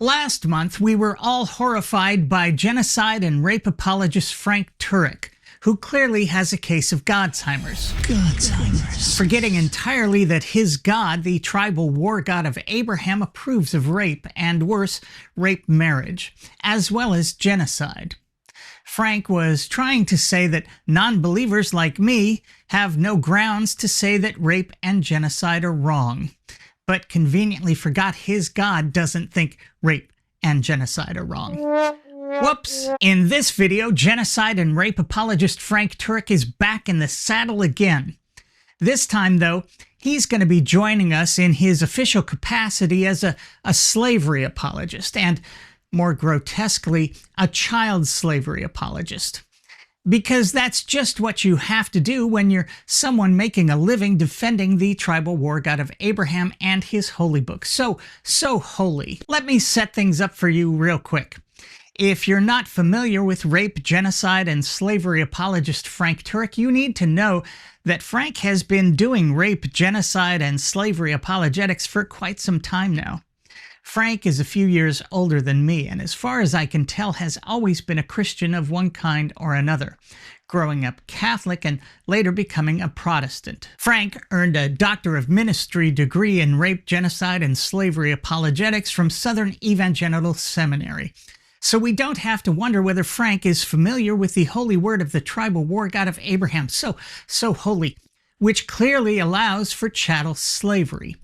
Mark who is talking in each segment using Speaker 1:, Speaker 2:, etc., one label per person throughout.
Speaker 1: Last month, we were all horrified by genocide and rape apologist Frank Turek, who clearly has a case of Godsheimer's. Forgetting entirely that his God, the tribal war god of Abraham, approves of rape, and worse, rape marriage, as well as genocide. Frank was trying to say that non-believers like me have no grounds to say that rape and genocide are wrong, but conveniently forgot his God doesn't think rape and genocide are wrong. Whoops! In this video, genocide and rape apologist Frank Turek is back in the saddle again. This time, though, he's going to be joining us in his official capacity as a slavery apologist, and more grotesquely, a child slavery apologist. Because that's just what you have to do when you're someone making a living defending the tribal war god of Abraham and his holy book. So holy. Let me set things up for you real quick. If you're not familiar with rape, genocide, and slavery apologist Frank Turek, you need to know that Frank has been doing rape, genocide, and slavery apologetics for quite some time now. Frank is a few years older than me, and as far as I can tell, has always been a Christian of one kind or another, growing up Catholic and later becoming a Protestant. Frank earned a Doctor of Ministry degree in rape, genocide, and slavery apologetics from Southern Evangelical Seminary. So we don't have to wonder whether Frank is familiar with the holy word of the tribal war god of Abraham, so holy, which clearly allows for chattel slavery,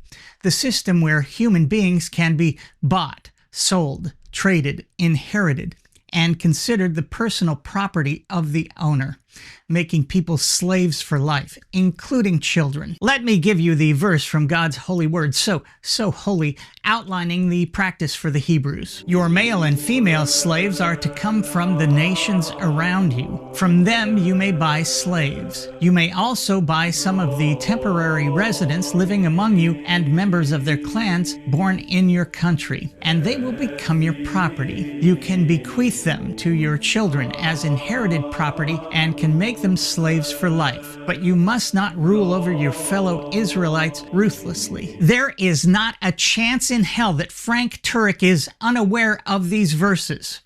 Speaker 1: the system where human beings can be bought, sold, traded, inherited, and considered the personal property of the owner, making people slaves for life, including children. Let me give you the verse from God's holy word, so holy, outlining the practice for the Hebrews. Your male and female slaves are to come from the nations around you. From them you may buy slaves. You may also buy some of the temporary residents living among you and members of their clans born in your country, and they will become your property. You can bequeath them to your children as inherited property and can make them slaves for life, but you must not rule over your fellow Israelites ruthlessly. There is not a chance in hell that Frank Turek is unaware of these verses.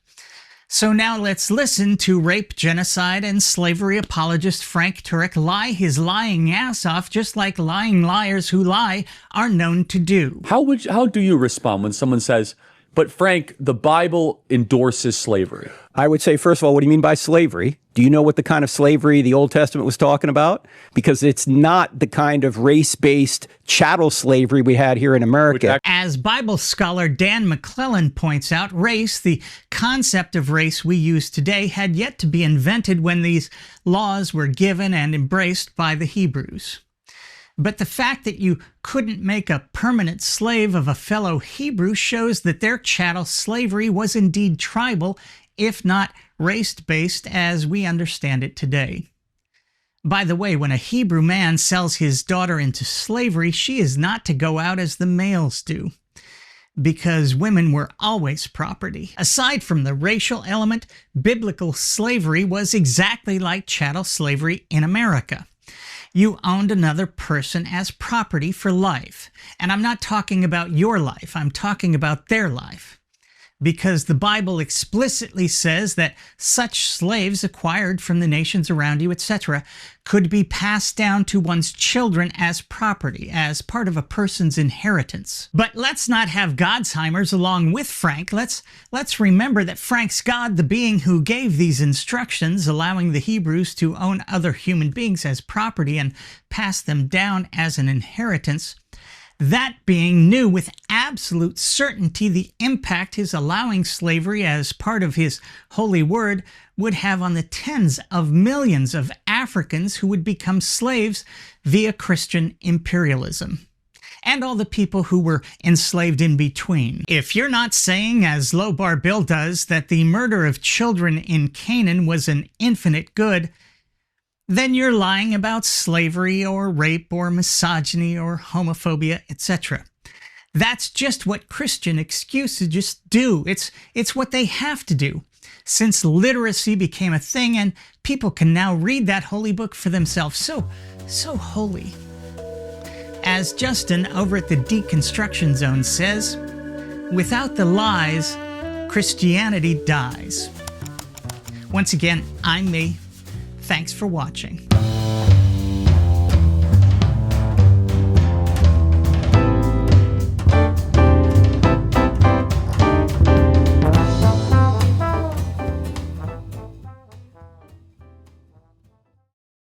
Speaker 1: So now let's listen to rape, genocide, and slavery apologist Frank Turek lie his lying ass off, just like lying liars who lie are known to do.
Speaker 2: How do you respond when someone says, but Frank, the Bible endorses slavery?
Speaker 3: I would say, first of all, what do you mean by slavery? Do you know what the kind of slavery the Old Testament was talking about? Because it's not the kind of race-based chattel slavery we had here in America.
Speaker 1: As Bible scholar Dan McClellan points out, race, the concept of race we use today, had yet to be invented when these laws were given and embraced by the Hebrews. But the fact that you couldn't make a permanent slave of a fellow Hebrew shows that their chattel slavery was indeed tribal, if not race-based as we understand it today. By the way, when a Hebrew man sells his daughter into slavery, she is not to go out as the males do, because women were always property. Aside from the racial element, biblical slavery was exactly like chattel slavery in America. You owned another person as property for life. And I'm not talking about your life, I'm talking about their life. Because the Bible explicitly says that such slaves acquired from the nations around you, etc., could be passed down to one's children as property, as part of a person's inheritance. But let's not have Godsheimer's along with Frank. Let's remember that Frank's God, the being who gave these instructions, allowing the Hebrews to own other human beings as property and pass them down as an inheritance, that being knew with absolute certainty the impact his allowing slavery as part of his holy word would have on the tens of millions of Africans who would become slaves via Christian imperialism, and all the people who were enslaved in between. If you're not saying, as Lobar Bill does, that the murder of children in Canaan was an infinite good, then you're lying about slavery or rape or misogyny or homophobia, etc. That's just what Christian excuses do. It's what they have to do, since literacy became a thing and people can now read that holy book for themselves. So holy. As Justin over at the Deconstruction Zone says, Without the lies, Christianity dies. Once again, I'm me. Thanks for watching.